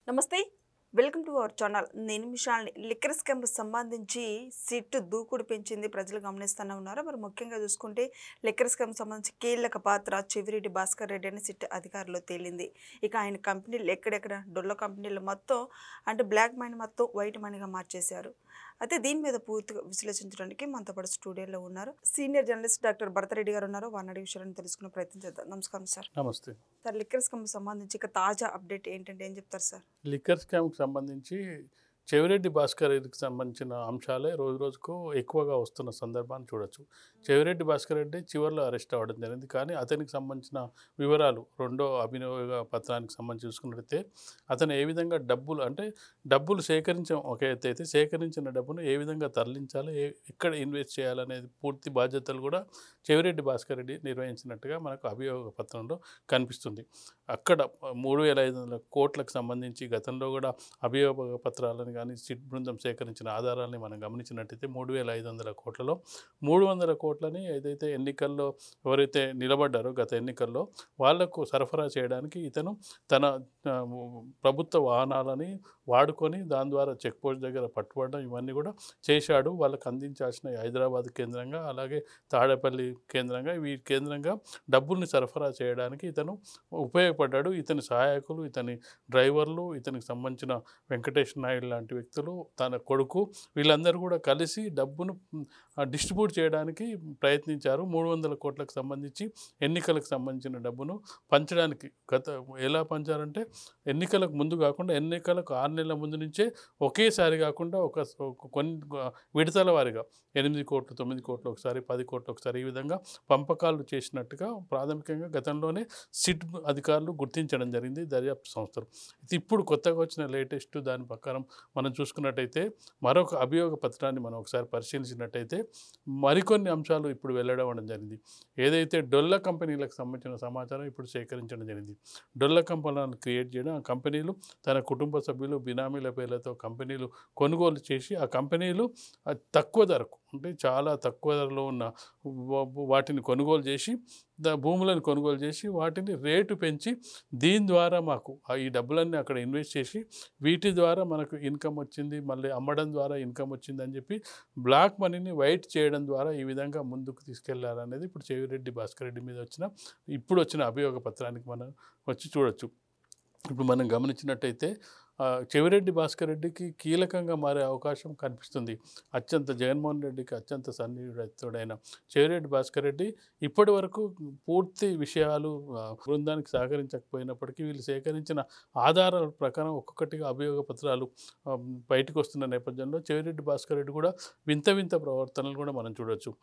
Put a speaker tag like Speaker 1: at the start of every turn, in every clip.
Speaker 1: నమస్తే. Welcome to our channel. నేను మిషాల్ని. Liquor స్కామ్‌కి సంబంధించి సిట్ దూకుడు పెంచింది ప్రజలు గమనిస్తూనే ఉన్నారు. మరి ముఖ్యంగా చూసుకుంటే లిక్కర్ స్కామ్‌కి సంబంధించి కీలక పాత్ర చెవిరెడ్డి భాస్కర్ రెడ్డి అని సిట్ అధికారుల్లో తేలింది. ఇక ఆయన కంపెనీలు ఎక్కడెక్కడ డొల్ల కంపెనీలు మొత్తం అంటే బ్లాక్ మనీ మొత్తం వైట్ మనీగా మార్చేశారు. అయితే దీని మీద పూర్తిగా విశ్లేషించడానికి మనతో పాటు స్టూడియోలో ఉన్నారు సీనియర్ జర్నలిస్ట్ డాక్టర్ భరతరెడ్డి గారు ఉన్నారు. వారిని అడిగే విషయాలను తెలుసుకునే ప్రయత్నం చేద్దాం. నమస్కారం సార్.
Speaker 2: నమస్తే.
Speaker 1: సార్ లిక్కర్ స్కామ్‌కి సంబంధించి ఇక తాజా అప్డేట్ ఏంటంటే ఏం చెప్తారు సార్?
Speaker 2: లిక్కర్ స్కామ్‌కి సంబంధించి చెవిరెడ్డి భాస్కర్ రెడ్డికి సంబంధించిన అంశాలే రోజుకు ఎక్కువగా వస్తున్న సందర్భాన్ని చూడొచ్చు. చెవిరెడ్డి భాస్కర్ రెడ్డి చివరిలో అరెస్ట్ అవ్వడం జరిగింది. కానీ అతనికి సంబంధించిన వివరాలు రెండో అభినవ పత్రానికి సంబంధించి చూసుకున్నట్లయితే అతను ఏ విధంగా డబ్బులు సేకరించడం ఒక ఎత్తు అయితే సేకరించిన డబ్బును ఏ విధంగా తరలించాలి, ఎక్కడ ఇన్వెస్ట్ చేయాలనేది పూర్తి బాధ్యతలు కూడా చెవిరెడ్డి భాస్కర్ రెడ్డి నిర్వహించినట్టుగా మనకు అభియోగ పత్రంలో కనిపిస్తుంది. అక్కడ 3,500 కోట్లకు సంబంధించి గతంలో కూడా అభియోగ పత్రాలను కానీ సిట్ బృందం సేకరించిన ఆధారాలని మనం గమనించినట్టయితే 3,500 కోట్లలో 300 కోట్లని ఏదైతే ఎన్నికల్లో ఎవరైతే నిలబడ్డారో గత ఎన్నికల్లో వాళ్లకు సరఫరా చేయడానికి ఇతను తన ప్రభుత్వ వాహనాలని వాడుకొని దాని ద్వారా చెక్ పోస్ట్ దగ్గర పట్టుబడడం ఇవన్నీ కూడా చేశాడు. వాళ్ళకు అందించాల్సిన హైదరాబాద్ కేంద్రంగా అలాగే తాడేపల్లి కేంద్రంగా వీటి కేంద్రంగా డబ్బుల్ని సరఫరా చేయడానికి ఇతను ఉపయోగపడ్డాడు. ఇతని సహాయకులు, ఇతని డ్రైవర్లు, ఇతనికి సంబంధించిన వెంకటేష్ నాయుడు లాంటి వ్యక్తులు, తన కొడుకు వీళ్ళందరూ కూడా కలిసి డబ్బును డిస్ట్రిబ్యూట్ చేయడానికి ప్రయత్నించారు. 300 కోట్లకు సంబంధించి ఎన్నికలకు సంబంధించిన డబ్బును పంచడానికి ఎలా పంచారంటే ఎన్నికలకు ముందు కాకుండా ఎన్నికలకు 6 నెలల ముందు నుంచే ఒకేసారి కాకుండా కొన్ని విడతల వారిగా 8 కోట్లు, 9 కోట్లు ఒకసారి, 10 కోట్లు ఒకసారి ఈ విధంగా పంపకాలు చేసినట్టుగా ప్రాథమికంగా గతంలోనే సిట్ అధికారులు గుర్తించడం జరిగింది దర్యాప్తు సంస్థలు. ఇప్పుడు కొత్తగా వచ్చిన లేటెస్ట్ దాని ప్రకారం మనం చూసుకున్నట్టయితే మరొక అభియోగ పత్రాన్ని మనం ఒకసారి పరిశీలించినట్టయితే మరికొన్ని అంశాలు ఇప్పుడు వెల్లడవడం జరిగింది. ఏదైతే డొల్ల కంపెనీలకు సంబంధించిన సమాచారం ఇప్పుడు సేకరించడం జరిగింది. డొల్ల కంపెనీలను క్రియేట్ చేయడం, ఆ కంపెనీలు తన కుటుంబ సభ్యులు బినామీల పేర్లతో కంపెనీలు కొనుగోలు చేసి ఆ కంపెనీలు తక్కువ ధరకు అంటే చాలా తక్కువ ధరలో ఉన్న వాటిని కొనుగోలు చేసి భూములను కొనుగోలు చేసి వాటిని రేటు పెంచి దీని ద్వారా మాకు ఈ డబ్బులన్నీ అక్కడ ఇన్వెస్ట్ చేసి వీటి ద్వారా మనకు ఇన్కమ్ వచ్చింది, మళ్ళీ అమ్మడం ద్వారా ఇన్కమ్ వచ్చింది అని చెప్పి బ్లాక్ మనీని వైట్ చేయడం ద్వారా ఈ విధంగా ముందుకు తీసుకెళ్లారనేది ఇప్పుడు చెవిరెడ్డి భాస్కర్ రెడ్డి మీద ఇప్పుడు వచ్చిన అభియోగ పత్రానికి మనం వచ్చి చూడొచ్చు. ఇప్పుడు మనం గమనించినట్టయితే చెవిరెడ్డి భాస్కర్ రెడ్డికి కీలకంగా మారే అవకాశం కనిపిస్తుంది. జగన్మోహన్ రెడ్డికి అత్యంత సన్నిహితుడైన చెవిరెడ్డి భాస్కర్ రెడ్డి ఇప్పటి వరకు పూర్తి విషయాలు బృందానికి సహకరించకపోయినప్పటికీ వీళ్ళు సేకరించిన ఆధారాల ప్రకారం ఒక్కొక్కటిగా అభియోగ పత్రాలు బయటకు వస్తున్న నేపథ్యంలో చెవిరెడ్డి భాస్కర్ రెడ్డి కూడా వింత ప్రవర్తనలు కూడా మనం చూడొచ్చు.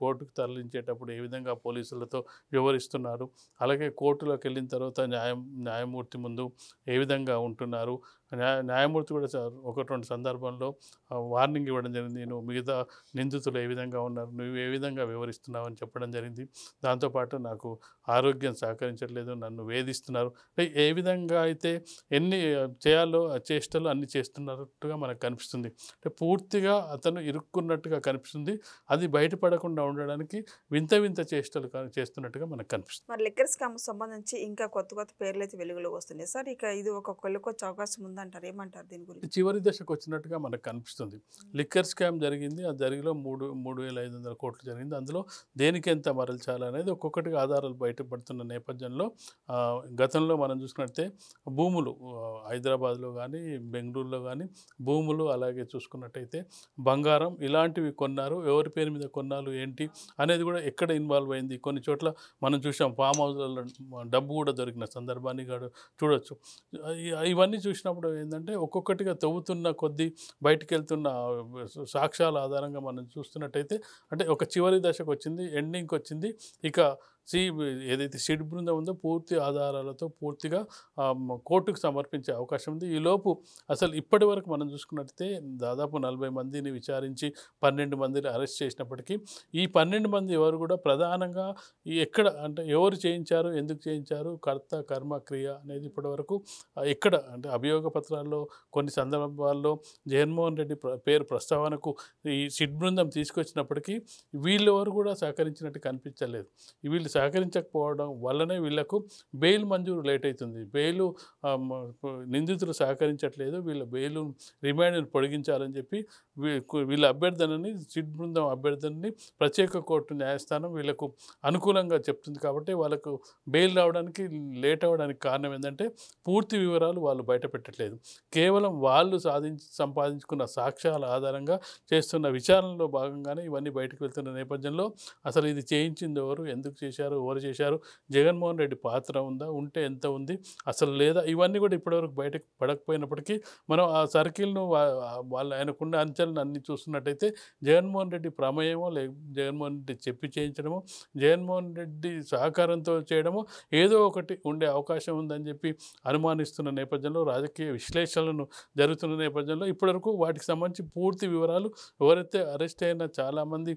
Speaker 2: కోర్టుకు తరలించేటప్పుడు ఏ విధంగా పోలీసులతో వ్యవహరిస్తున్నారు, అలాగే కోర్టులోకి వెళ్ళిన తర్వాత న్యాయమూర్తి ముందు ఏ విధంగా ఉంటున్నారు, న్యాయమూర్తి కూడా 1-2 సందర్భంలో వార్నింగ్ ఇవ్వడం జరిగింది. నువ్వు మిగతా నిందితులు ఏ విధంగా ఉన్నారు, నువ్వు ఏ విధంగా వివరిస్తున్నావు అని చెప్పడం జరిగింది. దాంతోపాటు నాకు ఆరోగ్యం సహకరించట్లేదు, నన్ను వేధిస్తున్నారు, ఏ విధంగా అయితే ఎన్ని చేయాలో ఆ చేష్టలు అన్ని చేస్తున్నట్టుగా మనకు కనిపిస్తుంది. అంటే పూర్తిగా అతను ఇరుక్కున్నట్టుగా కనిపిస్తుంది. అది బయటపడకుండా ఉండడానికి వింత చేష్టలు చేస్తున్నట్టుగా మనకు కనిపిస్తుంది.
Speaker 1: మరి లిక్కర్ స్కామ్ సంబంధించి ఇంకా కొత్త పేర్లు అయితే వెలుగులోకి వస్తున్నాయి సార్. ఇక ఇది ఒక కొలుకొచ్చే అవకాశం ఉందంటారు. ఏమంటారు దీని గురించి?
Speaker 2: చివరి దశకు వచ్చినట్టుగా మనకు కనిపిస్తుంది. లిక్కర్ స్కామ్ జరిగింది. ఆ జరిగిలో 3,500 కోట్లు జరిగింది. అందులో దేనికి ఎంత మరల్చాలనేది ఒక్కొక్కటిగా ఆధారాలు బయటపడుతున్న నేపథ్యంలో గతంలో మనం చూసుకున్నట్టే భూములు హైదరాబాద్లో కానీ బెంగళూరులో కానీ భూములు, అలాగే చూసుకున్నట్టయితే బంగారం ఇలాంటివి కొన్నారు. ఎవరి పేరు మీద కొన్నారు ఏంటి అనేది కూడా ఎక్కడ ఇన్వాల్వ్ అయింది. కొన్ని చోట్ల మనం చూసాం ఫామ్ హౌస్లలో డబ్బు కూడా దొరికిన సందర్భాన్ని చూడొచ్చు. ఇవన్నీ చూసినప్పుడు ఏంటంటే ఒక్కొక్కటిగా తవ్వుతున్న కొద్దీ బయటికి వెళ్తున్న సాక్ష్యాల ఆధారంగా మనం చూస్తున్నట్టయితే అంటే ఒక చివరి దశకు వచ్చింది, ఎండింగ్కి వచ్చింది. ఇక ఏదైతే సిట్ బృందం ఉందో పూర్తి ఆధారాలతో పూర్తిగా కోర్టుకు సమర్పించే అవకాశం ఉంది. ఈలోపు అసలు ఇప్పటి వరకు మనం చూసుకున్నట్టయితే దాదాపు 40 మందిని విచారించి 12 మందిని అరెస్ట్ చేసినప్పటికీ ఈ 12 మంది ఎవరు కూడా ప్రధానంగా ఎక్కడ అంటే ఎవరు చేయించారు, ఎందుకు చేయించారు, కర్త కర్మ క్రియ అనేది ఇప్పటివరకు ఎక్కడ అంటే అభియోగ పత్రాల్లో కొన్ని సందర్భాల్లో జగన్మోహన్ రెడ్డి పేరు ప్రస్తావనకు ఈ సిట్ బృందం తీసుకొచ్చినప్పటికీ వీళ్ళెవరు కూడా సహకరించినట్టు కనిపించలేదు. వీళ్ళు సహకరించకపోవడం వల్లనే వీళ్ళకు బెయిల్ మంజూరు లేట్ అవుతుంది. నిందితులు సహకరించట్లేదు, వీళ్ళ బెయిల్ రిమాండ్‌ని పొడిగించాలని చెప్పి వీళ్ళ అభ్యర్థనని సిట్ బృందం అభ్యర్థనని ప్రత్యేక కోర్టు న్యాయస్థానం వీళ్ళకు అనుకూలంగా చెప్తుంది. కాబట్టి వాళ్ళకు బెయిల్ రావడానికి లేట్ అవ్వడానికి కారణం ఏంటంటే పూర్తి వివరాలు వాళ్ళు బయట పెట్టట్లేదు. కేవలం వాళ్ళు సంపాదించుకున్న సాక్ష్యాల ఆధారంగా చేస్తున్న విచారణలో భాగంగానే ఇవన్నీ బయటకు వెళ్తున్న నేపథ్యంలో అసలు ఇది చేయించింది ఎవరు, ఎందుకు చేశారు, ఎవరు చేశారు, జగన్మోహన్ రెడ్డి పాత్ర ఉందా, ఉంటే ఎంత ఉంది, అసలు లేదా, ఇవన్నీ కూడా ఇప్పటివరకు బయటకు పడకపోయినప్పటికీ మనం ఆ సర్కిల్ను వాళ్ళు ఆయనకున్న అంచెలను అన్ని చూస్తున్నట్టయితే జగన్మోహన్ రెడ్డి ప్రమేయమో జగన్మోహన్ రెడ్డి చెప్పి చేయించడమో, జగన్మోహన్ రెడ్డి సహకారంతో చేయడమో ఏదో ఒకటి ఉండే అవకాశం ఉందని చెప్పి అనుమానిస్తున్న నేపథ్యంలో, రాజకీయ విశ్లేషణలను జరుగుతున్న నేపథ్యంలో ఇప్పటివరకు వాటికి సంబంధించి పూర్తి వివరాలు ఎవరైతే అరెస్ట్ అయిన చాలామంది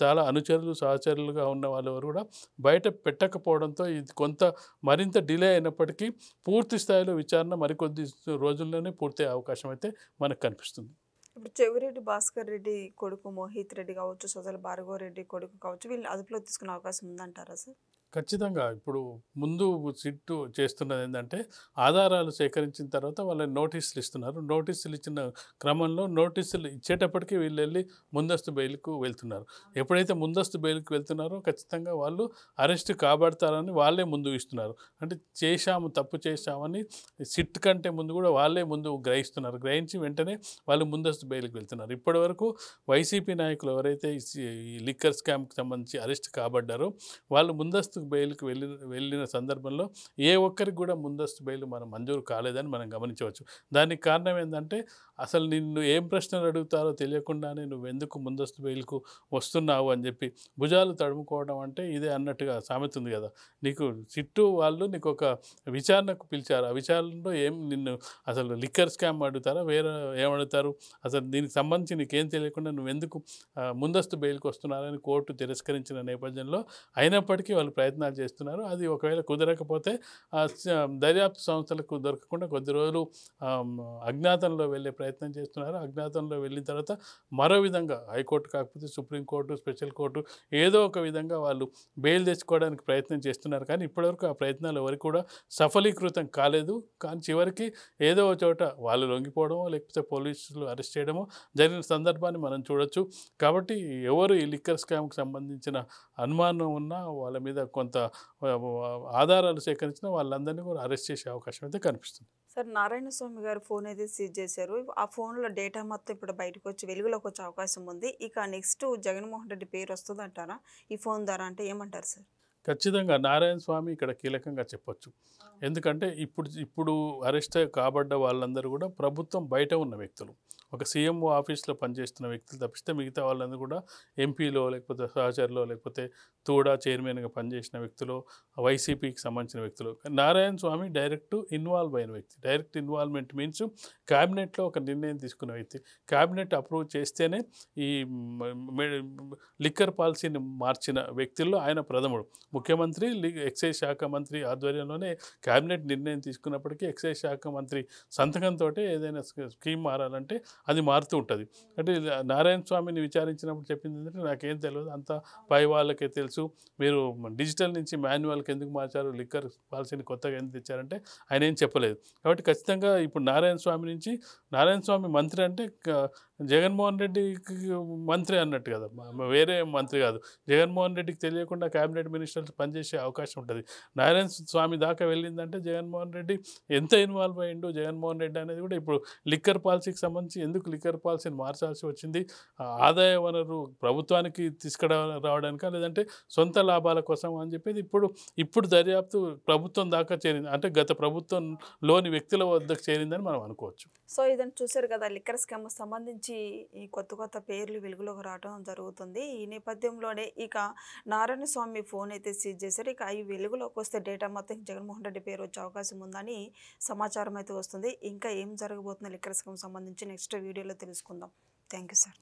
Speaker 2: చాలా అనుచరులు సహచరులుగా ఉన్న వాళ్ళు ఎవరు కూడా బయట పెట్టకపోవడంతో ఇది కొంత మరింత డిలే అయినప్పటికీ పూర్తి స్థాయిలో విచారణ మరికొద్ది రోజుల్లోనే పూర్తయ్యే అవకాశం అయితే మనకు కనిపిస్తుంది.
Speaker 1: ఇప్పుడు చెవిరెడ్డి భాస్కర్ రెడ్డి కొడుకు మోహిత్ రెడ్డి కావచ్చు, సోదరు భార్గవ రెడ్డి కొడుకు కావచ్చు, వీళ్ళు అదుపులో తీసుకునే అవకాశం ఉందంటారా సార్?
Speaker 2: ఖచ్చితంగా. ఇప్పుడు ముందు సిట్టు చేస్తున్నది ఏంటంటే ఆధారాలు సేకరించిన తర్వాత వాళ్ళని నోటీసులు ఇస్తున్నారు. నోటీసులు ఇచ్చిన క్రమంలో నోటీసులు ఇచ్చేటప్పటికి వీళ్ళు వెళ్ళి ముందస్తు బెయిల్కు వెళ్తున్నారు. ఎప్పుడైతే ముందస్తు బెయిల్కి వెళ్తున్నారో ఖచ్చితంగా వాళ్ళు అరెస్ట్ కాబడతారని వాళ్ళే ముందు ఇస్తున్నారు. అంటే తప్పు చేశామని సిట్ కంటే ముందు కూడా వాళ్ళే ముందు గ్రహిస్తున్నారు. గ్రహించి వెంటనే వాళ్ళు ముందస్తు బెయిల్కి వెళ్తున్నారు. ఇప్పటివరకు వైసీపీ నాయకులు ఎవరైతే ఈ లిక్కర్ స్కామ్కి సంబంధించి అరెస్ట్ కాబడ్డారో వాళ్ళు ముందస్తు బెయిల్కి వెళ్ళిన సందర్భంలో ఏ ఒక్కరికి కూడా ముందస్తు బెయిల్ మంజూరు కాలేదని మనం గమనించవచ్చు. దానికి కారణం ఏంటంటే అసలు నిన్ను ఏం ప్రశ్నలు అడుగుతారో తెలియకుండానే నువ్వెందుకు ముందస్తు బెయిల్కు వస్తున్నావు అని చెప్పి భుజాలు తడుముకోవడం అంటే ఇదే అన్నట్టుగా సామెత ఉంది కదా. వాళ్ళు నీకు ఒక విచారణకు పిలిచారు. ఆ విచారణలో నిన్ను అసలు లిక్కర్ స్కామ్ అడుగుతారా, వేరే ఏమడుగుతారు, అసలు దీనికి సంబంధించి నీకేం తెలియకుండా నువ్వెందుకు ముందస్తు బెయిల్కి వస్తున్నారని కోర్టు తిరస్కరించిన నేపథ్యంలో అయినప్పటికీ వాళ్ళు ప్రయత్నాలు చేస్తున్నారు. అది ఒకవేళ కుదరకపోతే దర్యాప్తు సంస్థలకు దొరకకుండా కొద్ది రోజులు అజ్ఞాతంలో వెళ్ళే ప్రయత్నం చేస్తున్నారు. అజ్ఞాతంలో వెళ్ళిన తర్వాత మరో విధంగా హైకోర్టు కాకపోతే సుప్రీంకోర్టు, స్పెషల్ కోర్టు ఏదో ఒక విధంగా వాళ్ళు బెయిల్ తెచ్చుకోవడానికి ప్రయత్నం చేస్తున్నారు. కానీ ఇప్పటివరకు ఆ ప్రయత్నాలు ఎవరికి కూడా సఫలీకృతం కాలేదు. కానీ చివరికి ఏదో ఒక చోట వాళ్ళు లొంగిపోవడమో లేకపోతే పోలీసులు అరెస్ట్ చేయడమో జరిగిన సందర్భాన్ని మనం చూడొచ్చు. కాబట్టి ఎవరు ఈ లిక్కర్ స్కామ్కి సంబంధించిన అనుమానం ఉన్నా వాళ్ళ మీద కొంత ఆధారాలు సేకరించిన వాళ్ళందరినీ కూడా అరెస్ట్ చేసే అవకాశం అయితే కనిపిస్తుంది.
Speaker 1: సార్, నారాయణ స్వామి గారు ఫోన్ అయితే సీజ్ చేశారు. ఆ ఫోన్లో డేటా మొత్తం ఇప్పుడు బయటకు వచ్చి వెలుగులోకి వచ్చే అవకాశం ఉంది. ఇక నెక్స్ట్ జగన్మోహన్ రెడ్డి పేరు వస్తుంది అంటారా ఈ ఫోన్ ద్వారా? అంటే ఏమంటారు సార్?
Speaker 2: ఖచ్చితంగా నారాయణ స్వామి ఇక్కడ కీలకంగా చెప్పొచ్చు. ఎందుకంటే ఇప్పుడు అరెస్ట్ కాబడ్డ వాళ్ళందరూ కూడా ప్రభుత్వం బయట ఉన్న వ్యక్తులు. ఒక సీఎంఓ ఆఫీస్లో పనిచేస్తున్న వ్యక్తులు తప్పిస్తే మిగతా వాళ్ళందరూ కూడా ఎంపీలో లేకపోతే సహచరులో లేకపోతే తోడా చైర్మన్గా పనిచేసిన వ్యక్తులు, వైసీపీకి సంబంధించిన వ్యక్తులు. నారాయణ స్వామి డైరెక్ట్ ఇన్వాల్వ్ అయిన వ్యక్తి. డైరెక్ట్ ఇన్వాల్వ్మెంట్ మీన్స్ క్యాబినెట్లో ఒక నిర్ణయం తీసుకున్న వ్యక్తి. క్యాబినెట్ అప్రూవ్ చేస్తేనే ఈ లిక్కర్ పాలసీని మార్చిన వ్యక్తుల్లో ఆయన ప్రథముడు. ముఖ్యమంత్రి ఎక్సైజ్ శాఖ మంత్రి ఆధ్వర్యంలోనే క్యాబినెట్ నిర్ణయం తీసుకున్నప్పటికీ ఎక్సైజ్ శాఖ మంత్రి సంతకంతో ఏదైనా స్కీమ్ మారాలంటే అది మారుతూ ఉంటుంది. అంటే నారాయణ స్వామిని విచారించినప్పుడు చెప్పింది ఏంటంటే నాకేం తెలియదు, అంతా పై వాళ్ళకే తెలుసు, మీరు డిజిటల్ నుంచి మాన్యువల్కి ఎందుకు మార్చారు, లిక్కర్ పాలసీని కొత్తగా ఎందుకు తెచ్చారంటే ఆయన ఏం చెప్పలేదు. కాబట్టి ఖచ్చితంగా ఇప్పుడు నారాయణ స్వామి మంత్రి అంటే జగన్మోహన్ రెడ్డికి మంత్రి అన్నట్టు కదా, వేరే మంత్రి కాదు. జగన్మోహన్ రెడ్డికి తెలియకుండా క్యాబినెట్ మినిస్టర్స్ పనిచేసే అవకాశం ఉంటుంది. నారాయణ స్వామి దాకా వెళ్ళిందంటే జగన్మోహన్ రెడ్డి ఎంత ఇన్వాల్వ్ అయ్యిండు జగన్మోహన్ రెడ్డి అనేది కూడా ఇప్పుడు లిక్కర్ పాలసీకి సంబంధించి ఎందుకు లిక్కర్ పాలసీని మార్చాల్సి వచ్చింది, ఆదాయ వనరు ప్రభుత్వానికి తీసుకురావడానికా లేదంటే సొంత లాభాల కోసం అని చెప్పేది ఇప్పుడు దర్యాప్తు ప్రభుత్వం దాకా చేరింది. అంటే గత ప్రభుత్వంలోని వ్యక్తుల వద్దకు చేరిందని మనం అనుకోవచ్చు.
Speaker 1: సో ఇదని చూశారు కదా, లిక్కర్ స్కామ్ సంబంధించి ఈ కొత్త పేర్లు వెలుగులోకి రావడం జరుగుతుంది. ఈ నేపథ్యంలోనే ఇక నారాయణ స్వామి ఫోన్ అయితే సీజ్ చేశారు. ఇక ఈ వెలుగులోకి వస్తే డేటా మొత్తం జగన్మోహన్ రెడ్డి పేరు వచ్చే అవకాశం ఉందని సమాచారం అయితే వస్తుంది. ఇంకా ఏం జరగబోతుంది లిక్కర్ స్కామ్ సంబంధించి నెక్స్ట్ వీడియోలో తెలుసుకుందాం. Thank you sir.